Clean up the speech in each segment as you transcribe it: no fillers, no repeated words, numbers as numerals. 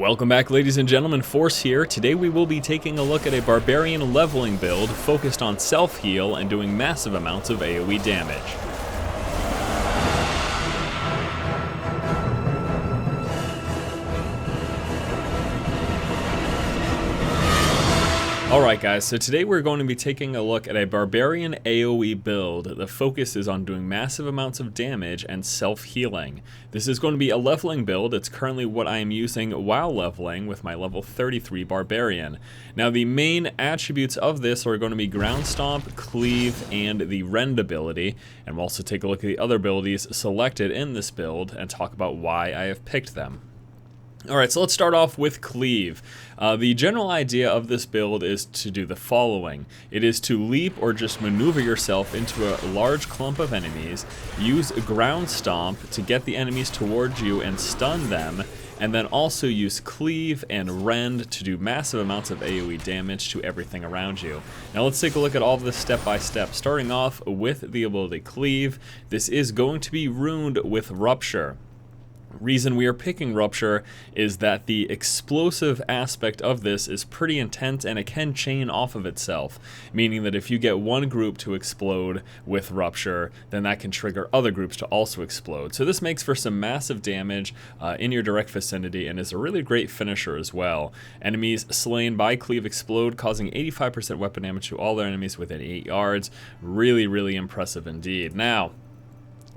Welcome back, ladies and gentlemen, Force here. Today we will be taking a look at a Barbarian leveling build focused on self-heal and doing massive amounts of AoE damage. Alright guys, so today we're going to be taking a look at a Barbarian AoE build. The focus is on doing massive amounts of damage and self-healing. This is going to be a leveling build. It's currently what I am using while leveling with my level 33 Barbarian. Now the main attributes of this are going to be Ground Stomp, Cleave, and the Rend ability. And we'll also take a look at the other abilities selected in this build and talk about why I have picked them. Alright, so let's start off with Cleave. The general idea of this build is to do the following. It is to leap or just maneuver yourself into a large clump of enemies, use Ground Stomp to get the enemies towards you and stun them, and then also use Cleave and Rend to do massive amounts of AoE damage to everything around you. Now let's take a look at all of this step by step. Starting off with the ability Cleave, this is going to be runed with Rupture. Reason we are picking Rupture is that the explosive aspect of this is pretty intense and it can chain off of itself, meaning that if you get one group to explode with Rupture, then that can trigger other groups to also explode. So this makes for some massive damage in your direct vicinity and is a really great finisher as well. Enemies slain by Cleave explode, causing 85% weapon damage to all their enemies within 8 yards. Really, really impressive indeed. Now,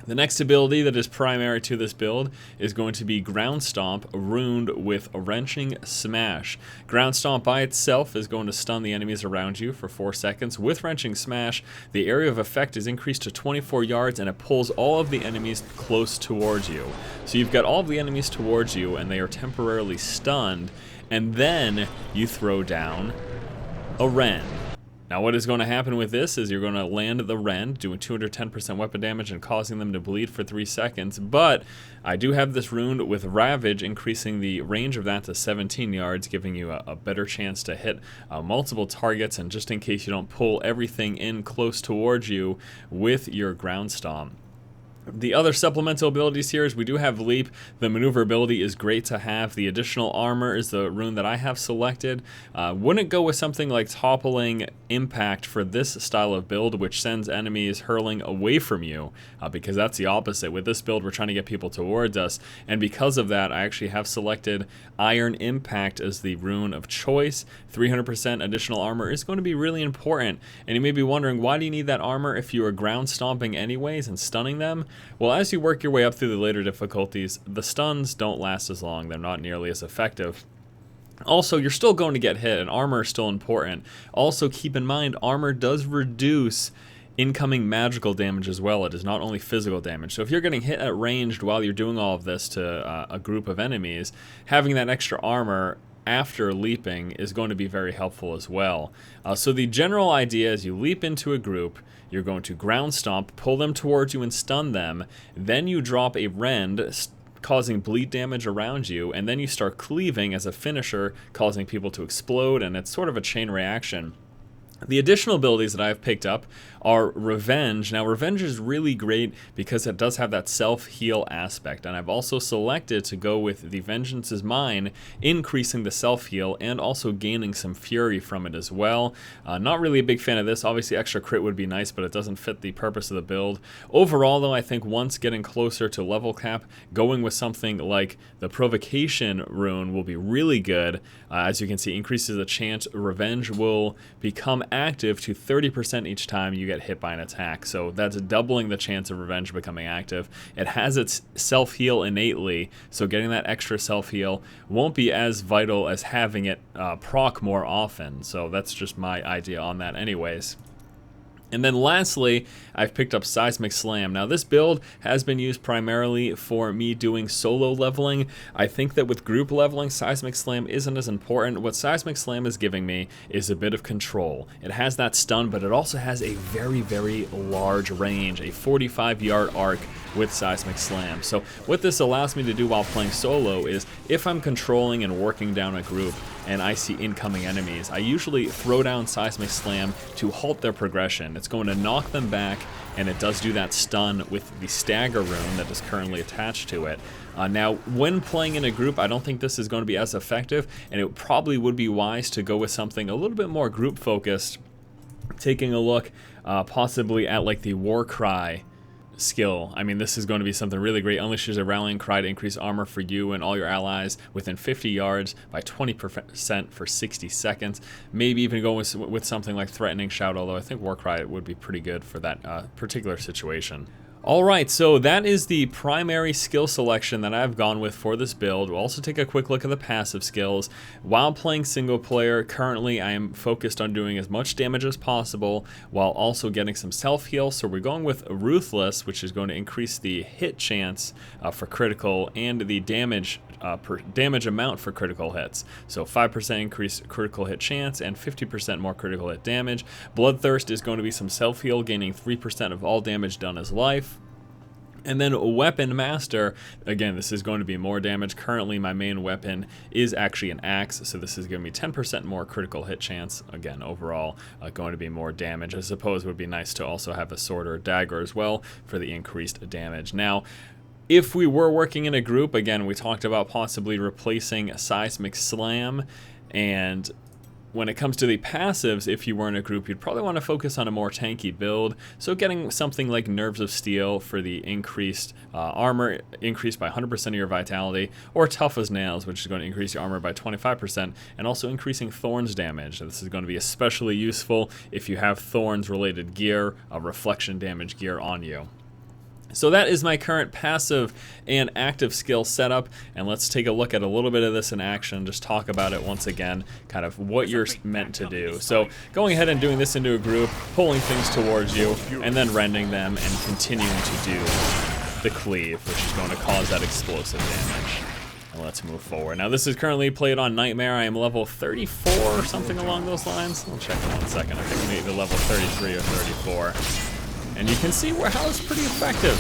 the next ability that is primary to this build is going to be Ground Stomp runed with Wrenching Smash. Ground Stomp by itself is going to stun the enemies around you for 4 seconds. With Wrenching Smash, the area of effect is increased to 24 yards and it pulls all of the enemies close towards you. So you've got all of the enemies towards you and they are temporarily stunned, and then you throw down a Rend. Now what is going to happen with this is you're going to land the Rend, doing 210% weapon damage and causing them to bleed for 3 seconds, but I do have this runed with Ravage, increasing the range of that to 17 yards, giving you a better chance to hit multiple targets, and just in case you don't pull everything in close towards you with your Ground Stomp. The other supplemental abilities here is we do have Leap. The maneuverability is great to have. The additional armor is the rune that I have selected. Wouldn't go with something like Toppling Impact for this style of build, which sends enemies hurling away from you, because that's the opposite. With this build, we're trying to get people towards us, and because of that, I actually have selected Iron Impact as the rune of choice. 300% additional armor is going to be really important, and you may be wondering, why do you need that armor if you are ground stomping anyways and stunning them? Well, as you work your way up through the later difficulties, the stuns don't last as long. They're not nearly as effective. Also, you're still going to get hit, and armor is still important. Also, keep in mind, armor does reduce incoming magical damage as well. It is not only physical damage. So if you're getting hit at ranged while you're doing all of this to a group of enemies, having that extra armor after leaping is going to be very helpful as well. So the general idea is you leap into a group, you're going to Ground Stomp, pull them towards you and stun them, then you drop a Rend, causing bleed damage around you, and then you start cleaving as a finisher, causing people to explode, and it's sort of a chain reaction. The additional abilities that I've picked up are Revenge. Now, Revenge is really great because it does have that self-heal aspect, and I've also selected to go with the Vengeance is Mine, increasing the self-heal and also gaining some fury from it as well. Not really a big fan of this. Obviously, extra crit would be nice, but it doesn't fit the purpose of the build. Overall, though, I think once getting closer to level cap, going with something like the Provocation rune will be really good. As you can see, increases the chance Revenge will become active to 30% each time you get hit by an attack. So that's doubling the chance of Revenge becoming active. It has its self-heal innately, so getting that extra self-heal won't be as vital as having it proc more often. So that's just my idea on that anyways. And then lastly, I've picked up Seismic Slam. Now this build has been used primarily for me doing solo leveling. I think that with group leveling, Seismic Slam isn't as important. What Seismic Slam is giving me is a bit of control. It has that stun, but it also has a very, very large range, a 45-yard arc, with Seismic Slam. So what this allows me to do while playing solo is, if I'm controlling and working down a group and I see incoming enemies, I usually throw down Seismic Slam to halt their progression. It's going to knock them back, and it does do that stun with the stagger rune that is currently attached to it. Now, when playing in a group, I don't think this is going to be as effective, and it probably would be wise to go with something a little bit more group focused, taking a look possibly at like the War Cry skill. I mean, this is going to be something really great. Unleashes a rallying cry to increase armor for you and all your allies within 50 yards by 20% for 60 seconds. Maybe even go with something like Threatening Shout, although I think War Cry would be pretty good for that particular situation. Alright, so that is the primary skill selection that I've gone with for this build. We'll also take a quick look at the passive skills. While playing single player, currently I am focused on doing as much damage as possible while also getting some self-heal. So we're going with Ruthless, which is going to increase the hit chance for critical and the damage damage amount for critical hits. So 5% increased critical hit chance and 50% more critical hit damage. Bloodthirst is going to be some self-heal, gaining 3% of all damage done as life. And then Weapon Master, again, this is going to be more damage. Currently, my main weapon is actually an axe, so this is giving me 10% more critical hit chance. Again, overall, going to be more damage. I suppose it would be nice to also have a sword or a dagger as well for the increased damage. Now, if we were working in a group, again, we talked about possibly replacing Seismic Slam, and when it comes to the passives, if you were in a group, you'd probably want to focus on a more tanky build. So getting something like Nerves of Steel for the increased armor, increased by 100% of your vitality, or Tough as Nails, which is going to increase your armor by 25%, and also increasing Thorns damage. This is going to be especially useful if you have Thorns related gear, reflection damage gear on you. So that is my current passive and active skill setup, and let's take a look at a little bit of this in action, just talk about it once again, kind of what you're meant to do. So going ahead and doing this into a group, pulling things towards you, and then rending them and continuing to do the Cleave, which is going to cause that explosive damage. And let's move forward. Now this is currently played on Nightmare. I am level 34 or something along those lines. I'll check in 1 second. I think maybe level 33 or 34. And you can see how it's pretty effective.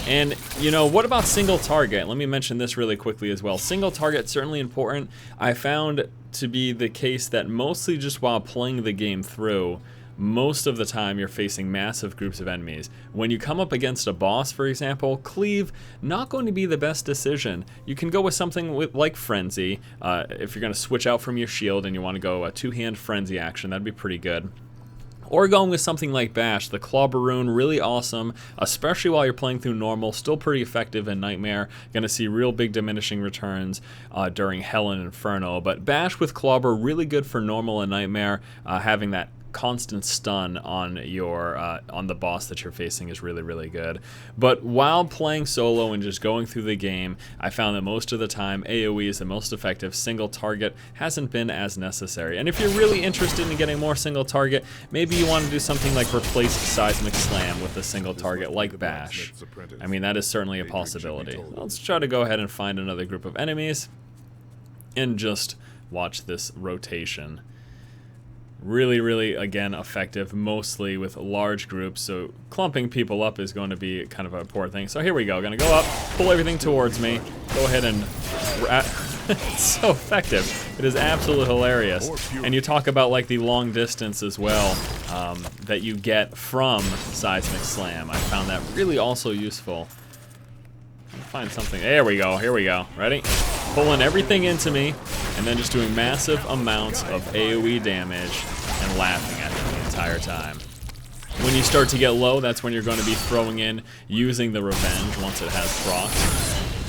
And, you know, what about single target? Let me mention this really quickly as well. Single target, certainly important. I found to be the case that mostly just while playing the game through, most of the time you're facing massive groups of enemies. When you come up against a boss, for example, Cleave, not going to be the best decision. You can go with something like Frenzy. If you're going to switch out from your shield and you want to go a two-hand Frenzy action, that'd be pretty good. Or going with something like Bash, the Clobber Rune, really awesome, especially while you're playing through normal, still pretty effective in Nightmare. Gonna see real big diminishing returns during Hell and Inferno, but Bash with Clobber, really good for normal and Nightmare, having that constant stun on your on the boss that you're facing is really, really good. But while playing solo and just going through the game, I found that most of the time AoE is the most effective. Single target hasn't been as necessary. And if you're really interested in getting more single target, maybe you want to do something like replace Seismic Slam with a single target like Bash. I mean, that is certainly a possibility. Let's try to go ahead and find another group of enemies and just watch this rotation. Really, really, again, effective, mostly with large groups, so clumping people up is going to be kind of a poor thing. So here we go, gonna go up, pull everything towards me, go ahead and... It's so effective. It is absolutely hilarious. And you talk about like the long distance as well that you get from Seismic Slam. I found that really also useful. Find something. There we go. Here we go. Ready? Pulling everything into me, and then just doing massive amounts of AoE damage and laughing at them the entire time. When you start to get low, that's when you're going to be throwing in using the Revenge once it has proc.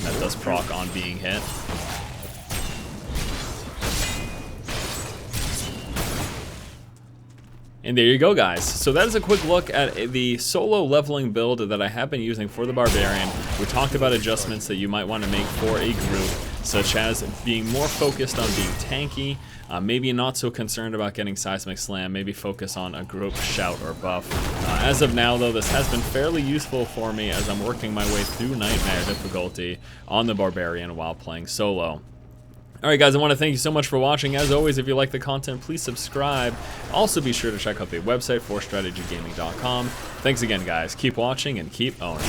That does proc on being hit. And there you go, guys. So that is a quick look at the solo leveling build that I have been using for the Barbarian. We talked about adjustments that you might want to make for a group, such as being more focused on being tanky, maybe not so concerned about getting Seismic Slam, maybe focus on a group shout or buff. As of now, though, this has been fairly useful for me as I'm working my way through Nightmare difficulty on the Barbarian while playing solo. Alright guys, I want to thank you so much for watching. As always, if you like the content, please subscribe. Also be sure to check out the website, forstrategygaming.com. Thanks again, guys. Keep watching and keep owning.